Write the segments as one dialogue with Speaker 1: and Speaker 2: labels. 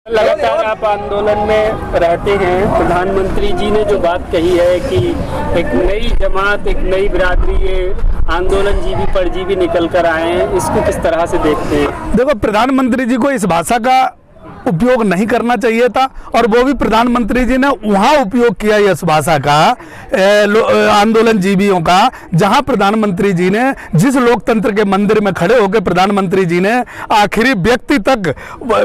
Speaker 1: लगातार आप आंदोलन में रहते हैं। प्रधानमंत्री जी ने जो बात कही है कि एक नई जमात, एक नई बिरादरी, ये आंदोलन जीवी परजीवी निकल कर आए हैं, इसको किस तरह से देखते हैं?
Speaker 2: देखो, प्रधानमंत्री जी को इस भाषा का उपयोग नहीं करना चाहिए था और वो भी प्रधानमंत्री जी ने वहाँ उपयोग किया इस भाषा का आंदोलन जीवियों का, जहाँ प्रधानमंत्री जी ने जिस लोकतंत्र के मंदिर में खड़े होकर प्रधानमंत्री जी ने आखिरी व्यक्ति तक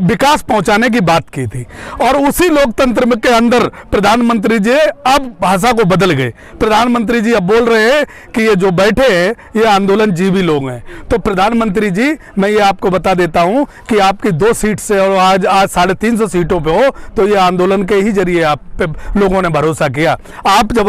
Speaker 2: विकास पहुँचाने की बात की थी। और उसी लोकतंत्र में के अंदर प्रधानमंत्री जी अब भाषा को बदल गए। प्रधानमंत्री जी अब बोल रहे हैं कि ये जो बैठे हैं ये आंदोलन जीवी लोग हैं। तो प्रधानमंत्री जी, मैं ये आपको बता देता हूँ कि आपकी 2 सीट से और आज 350 सीटों पे हो तो ये आंदोलन के ही जरिए आप पे लोगों ने भरोसा किया। आप जब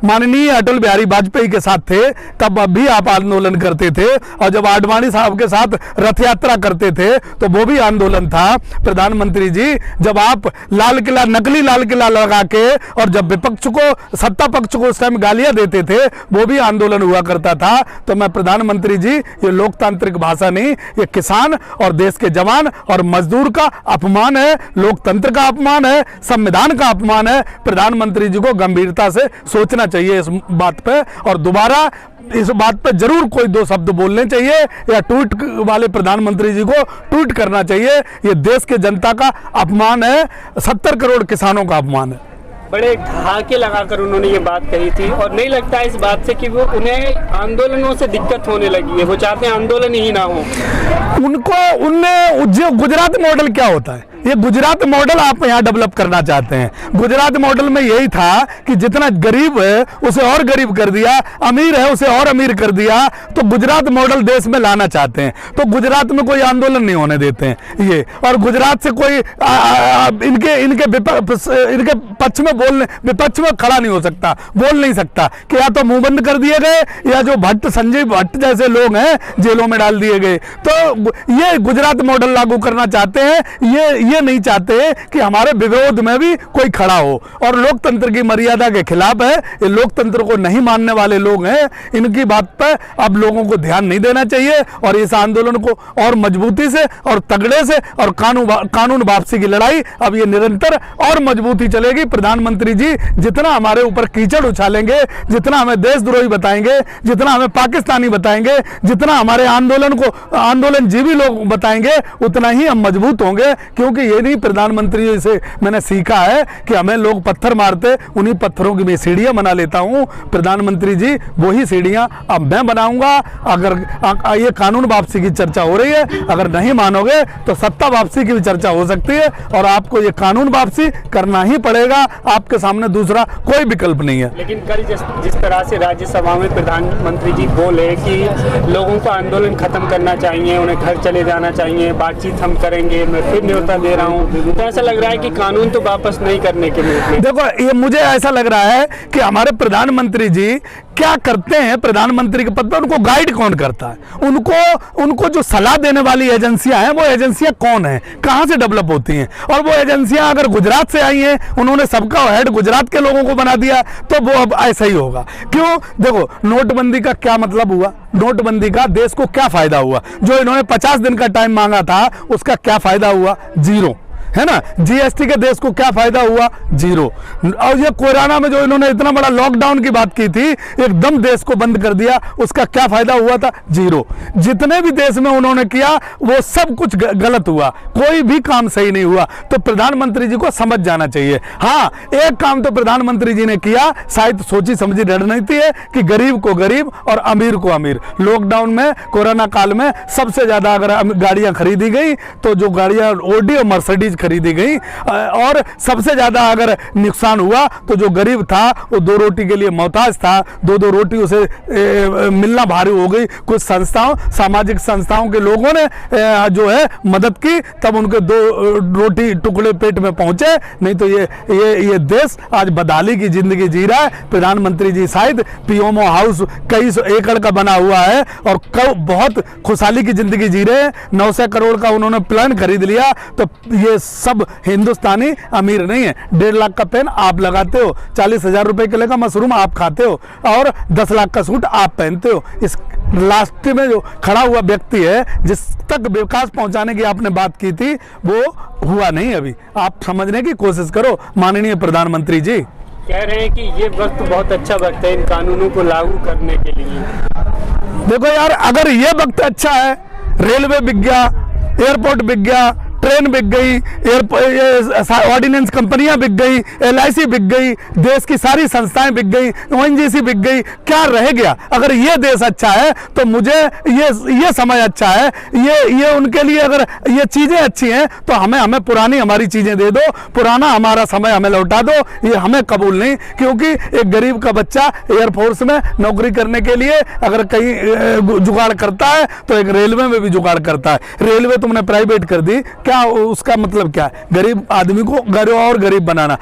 Speaker 2: माननीय अटल बिहारी वाजपेयी के साथ थे तब भी आप आंदोलन करते थे, और जब आडवाणी साहब के साथ रथ यात्रा करते थे तो वो भी आंदोलन था। प्रधानमंत्री जी, जब आप लाल किला, नकली लाल किला लगा के और जब विपक्ष को, सत्ता पक्ष को उस टाइम गालियां देते थे, वो भी आंदोलन हुआ करता था। तो मैं प्रधानमंत्री जी, ये लोकतांत्रिक भाषा नहीं, ये किसान और देश के जवान और मजदूर का अपमान है, लोकतंत्र का अपमान है, संविधान का अपमान है। प्रधानमंत्री जी को गंभीरता से सोचना चाहिए इस बात पे, और दोबारा इस बात पे जरूर कोई 2 शब्द बोलने चाहिए, या ट्वीट वाले प्रधानमंत्री जी को ट्वीट करना चाहिए। ये देश के जनता का अपमान है, 70 करोड़ किसानों का अपमान है।
Speaker 1: बड़े ढाके लगाकर उन्होंने ये बात कही थी, और नहीं लगता है इस बात से कि वो उन्हें आंदोलनों से दिक्कत होने लगी है, वो चाहते हैं आंदोलन ही ना हो।
Speaker 2: उनने जो गुजरात मॉडल क्या होता है, ये गुजरात मॉडल आप यहाँ डेवलप करना चाहते हैं। गुजरात मॉडल में यही था कि जितना गरीब है उसे और गरीब कर दिया, अमीर है उसे और अमीर कर दिया। तो गुजरात मॉडल देश में लाना चाहते हैं, तो गुजरात में कोई आंदोलन नहीं होने देते हैं ये। और गुजरात से कोई इनके पक्ष में बोलने, विपक्ष में खड़ा नहीं हो सकता, बोल नहीं सकता कि या तो मुंह बंद कर दिए गए, या जो संजीव भट्ट जैसे लोग हैं जेलों में डाल दिए गए। तो ये गुजरात मॉडल लागू करना चाहते हैं। ये नहीं चाहते कि हमारे विरोध में भी कोई खड़ा हो, और लोकतंत्र की मर्यादा के खिलाफ है। ये लोकतंत्र को नहीं मानने वाले लोग हैं, इनकी बात पर अब लोगों को ध्यान नहीं देना चाहिए, और इस आंदोलन को और मजबूती से और तगड़े से, और कानून वापसी की लड़ाई अब ये निरंतर और मजबूती चलेगी। प्रधानमंत्री जी जितना हमारे ऊपर कीचड़ उछालेंगे, जितना हमें देशद्रोही बताएंगे, जितना हमें पाकिस्तानी बताएंगे, जितना हमारे आंदोलन जीवी लोग बताएंगे, उतना ही हम मजबूत होंगे। क्योंकि ये नहीं, प्रधानमंत्री जी से मैंने सीखा है कि हमें लोग पत्थर मारते, उन्हीं पत्थरों की मैं सीढ़ियां बना लेता हूं। प्रधानमंत्री जी, वही सीढ़ियां अब मैं बनाऊंगा। अगर ये कानून वापसी की चर्चा हो रही है, अगर नहीं मानोगे तो सत्ता वापसी की भी चर्चा हो सकती है, और आपको ये कानून वापसी करना ही पड़ेगा। आपके सामने दूसरा कोई विकल्प नहीं है।
Speaker 1: लेकिन कल जिस तरह से राज्यसभा में प्रधानमंत्री जी बोले कि लोगों को आंदोलन खत्म करना चाहिए, उन्हें घर चले जाना चाहिए, बातचीत हम करेंगे, मैं फिर न्योता दे रहा हूं, तो ऐसा लग रहा है कि कानून तो वापस नहीं करने के लिए।
Speaker 2: देखो, ये मुझे ऐसा लग रहा है कि हमारे प्रधानमंत्री जी क्या करते हैं, प्रधानमंत्री के पद पर उनको गाइड कौन करता है, उनको जो सलाह देने वाली एजेंसियां हैं, वो एजेंसियां कौन हैं, कहां से डेवलप होती हैं। और वो एजेंसियां अगर गुजरात से आई हैं, उन्होंने सबका हेड गुजरात के लोगों को बना दिया, तो वो अब ऐसा ही होगा। क्यों? देखो, नोटबंदी का क्या मतलब हुआ, नोटबंदी का देश को क्या फायदा हुआ? जो इन्होंने 50 दिन का टाइम मांगा था, उसका क्या फायदा हुआ? 0, है ना। जीएसटी के देश को क्या फायदा हुआ? 0। और ये कोरोना में जो इन्होंने इतना बड़ा लॉकडाउन की बात की थी, एकदम देश को बंद कर दिया, उसका क्या फायदा हुआ था? 0। जितने भी देश में उन्होंने किया वो सब कुछ गलत हुआ, कोई भी काम सही नहीं हुआ। तो प्रधानमंत्री जी को समझ जाना चाहिए। हाँ, एक काम तो प्रधानमंत्री जी ने किया, शायद सोची समझी रणनीति है कि गरीब को गरीब और अमीर को अमीर। लॉकडाउन में, कोरोना काल में सबसे ज्यादा अगर गाड़ियां खरीदी गई तो जो गाड़ियां ओडी और मर्सिडीज खरीदी गई, और सबसे ज्यादा अगर नुकसान हुआ तो जो गरीब था वो 2 रोटी के लिए मोहताज था, 2 रोटी उसे मिलना भारी हो गई। कुछ संस्थाओं, सामाजिक संस्थाओं के लोगों ने जो है मदद की, तब उनके 2 रोटी टुकड़े पेट में पहुंचे। नहीं तो ये देश आज बदहाली की जिंदगी जी रहा है। प्रधानमंत्री जी शायद पीएमओ हाउस कई 100 एकड़ का बना हुआ है और बहुत खुशहाली की जिंदगी जी रहे हैं। 900 करोड़ का उन्होंने प्लान खरीद लिया, तो ये सब हिंदुस्तानी अमीर नहीं है। 1.5 लाख का पेन आप लगाते हो, 40,000 रुपए किलो का मशरूम आप खाते हो और 10 लाख का सूट आप पहनते हो। इस लास्ट में जो खड़ा हुआ व्यक्ति है, जिस तक विकास पहुंचाने की आपने बात की थी, वो हुआ नहीं। अभी आप समझने की कोशिश करो माननीय प्रधानमंत्री जी।
Speaker 1: कह रहे हैं कि ये वक्त बहुत अच्छा वक्त है इन कानूनों को लागू करने के लिए।
Speaker 2: देखो यार, अगर ये वक्त अच्छा है, रेलवे बिक गया, एयरपोर्ट बिक गया, ट्रेन बिक गई, ऑर्डिनेंस कंपनियां बिक गई, LIC बिक गई, देश की सारी संस्थाएं बिक गई, ONGC बिक गई, क्या रह गया? अगर ये देश अच्छा है तो मुझे ये समय अच्छा है, ये उनके लिए अगर ये चीजें अच्छी हैं तो हमें पुरानी हमारी चीजें दे दो, पुराना हमारा समय हमें लौटा दो। ये हमें कबूल नहीं, क्योंकि एक गरीब का बच्चा एयरफोर्स में नौकरी करने के लिए अगर कहीं जुगाड़ करता है तो एक रेलवे में भी जुगाड़ करता है। रेलवे तुमने प्राइवेट कर दी, क्या उसका मतलब क्या है? गरीब आदमी को गरीब बनाना।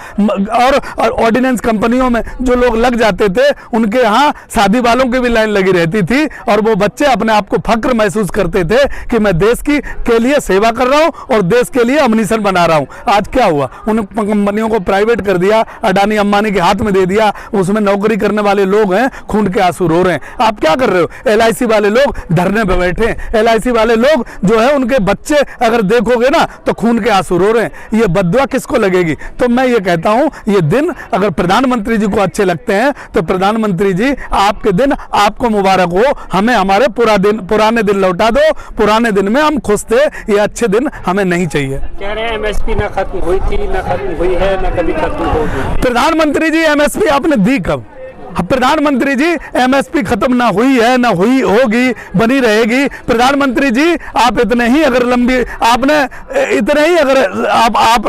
Speaker 2: और ऑर्डिनेंस कंपनियों में जो लोग लग जाते थे, उनके यहाँ शादी वालों की भी लाइन लगी रहती थी और वो बच्चे अपने आप को फक्र महसूस करते थे कि मैं देश के लिए सेवा कर रहा हूँ और देश के लिए अमनिशन बना रहा हूँ। आज क्या हुआ? उन कंपनियों को प्राइवेट कर दिया, अडानी अंबानी के हाथ में दे दिया, उसमें नौकरी करने वाले लोग हैं, खून के आंसू रो रहे हैं। आप क्या कर रहे हो? LIC वाले लोग धरने पे बैठे हैं। LIC वाले लोग जो है, उनके बच्चे अगर देखोगे ना तो खून के आंसू रो रहे हैं। ये बद्दुआ किसको लगेगी? तो मैं ये कहता हूं, ये दिन अगर प्रधानमंत्री जी को अच्छे लगते हैं तो प्रधानमंत्री जी, आपके दिन आपको मुबारक हो। हमें हमारे पुराने दिन लौटा दो। पुराने दिन में हम खुश थे, ये अच्छे दिन हमें नहीं चाहिए।
Speaker 1: कह रहे हैं MSP ना खत्म हुई थी, ना खत्म हुई है, ना कभी खत्म होगी।
Speaker 2: प्रधानमंत्री जी MSP आपने दी कब? प्रधानमंत्री जी MSP खत्म ना हुई है, ना हुई होगी, बनी रहेगी। प्रधानमंत्री जी, आप इतने ही अगर आप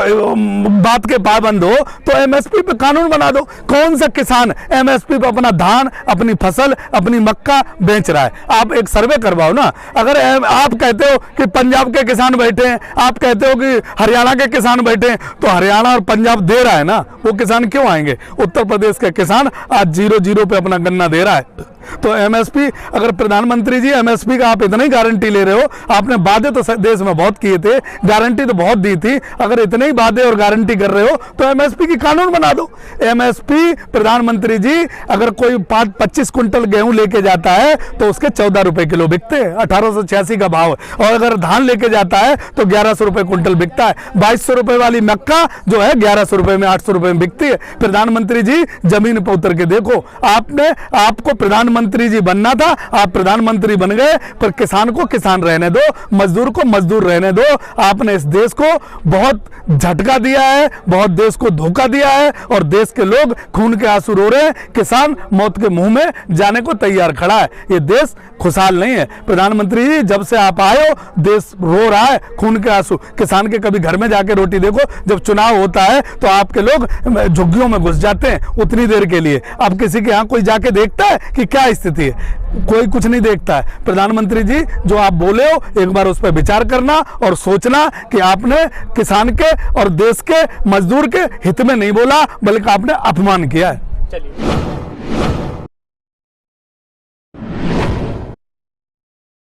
Speaker 2: बात के पाबंद हो तो MSP पे कानून बना दो। कौन सा किसान MSP पे अपना धान, अपनी फसल, अपनी मक्का बेच रहा है? आप एक सर्वे करवाओ ना। अगर आप कहते हो कि पंजाब के किसान बैठे हैं, आप कहते हो कि हरियाणा के किसान बैठे हैं, तो हरियाणा और पंजाब दे रहा है ना, वो किसान क्यों आएंगे? उत्तर प्रदेश के किसान आज 0 पे अपना गन्ना दे रहा है। तो MSP, अगर प्रधानमंत्री जी MSP का आप इतनी गारंटी ले रहे हो, आपने वादे तो देश में बहुत किए थे, गारंटी तो बहुत दी थी, अगर इतने ही वादे और गारंटी कर रहे हो तो MSP की कानून बना दो। MSP, प्रधानमंत्री जी, अगर कोई 25 कुंटल गेहूं लेके जाता है तो उसके 14 रुपए किलो बिकते हैं, 1886 का भाव है। और अगर धान लेके जाता है तो 1100 रुपए कुंटल बिकता है। 2200 रुपए वाली मक्का जो है 1100 रुपए में, 800 रुपए में बिकती है। प्रधानमंत्री जी, जमीन पर उतर के देखो। आपको प्रधानमंत्री जी बनना था, आप प्रधानमंत्री बन गए, पर किसान को किसान रहने दो, मजदूर को मजदूर रहने दो। आपने इस देश को बहुत झटका दिया है, बहुत देश को धोखा दिया है और देश के लोग खून के आंसू रो रहे हैं। किसान मौत के मुंह में जाने को तैयार खड़ा है। ये देश खुशहाल नहीं है। प्रधानमंत्री जी, जब से आप आए हो, देश रो रहा है, खून के आंसू। किसान के कभी घर में जाके रोटी देखो, जब चुनाव होता है तो आपके लोग झुग्गियों में घुस जाते हैं उतनी देर के लिए। अब किसी के यहाँ कोई जाके देखता है कि क्या स्थिति है? कोई कुछ नहीं देखता है। प्रधानमंत्री जी, जो आप बोले हो, एक बार उस पर विचार करना और सोचना कि आपने किसान के और देश के मजदूर के हित में नहीं बोला, बल्कि आपने अपमान किया है।
Speaker 1: चलिए।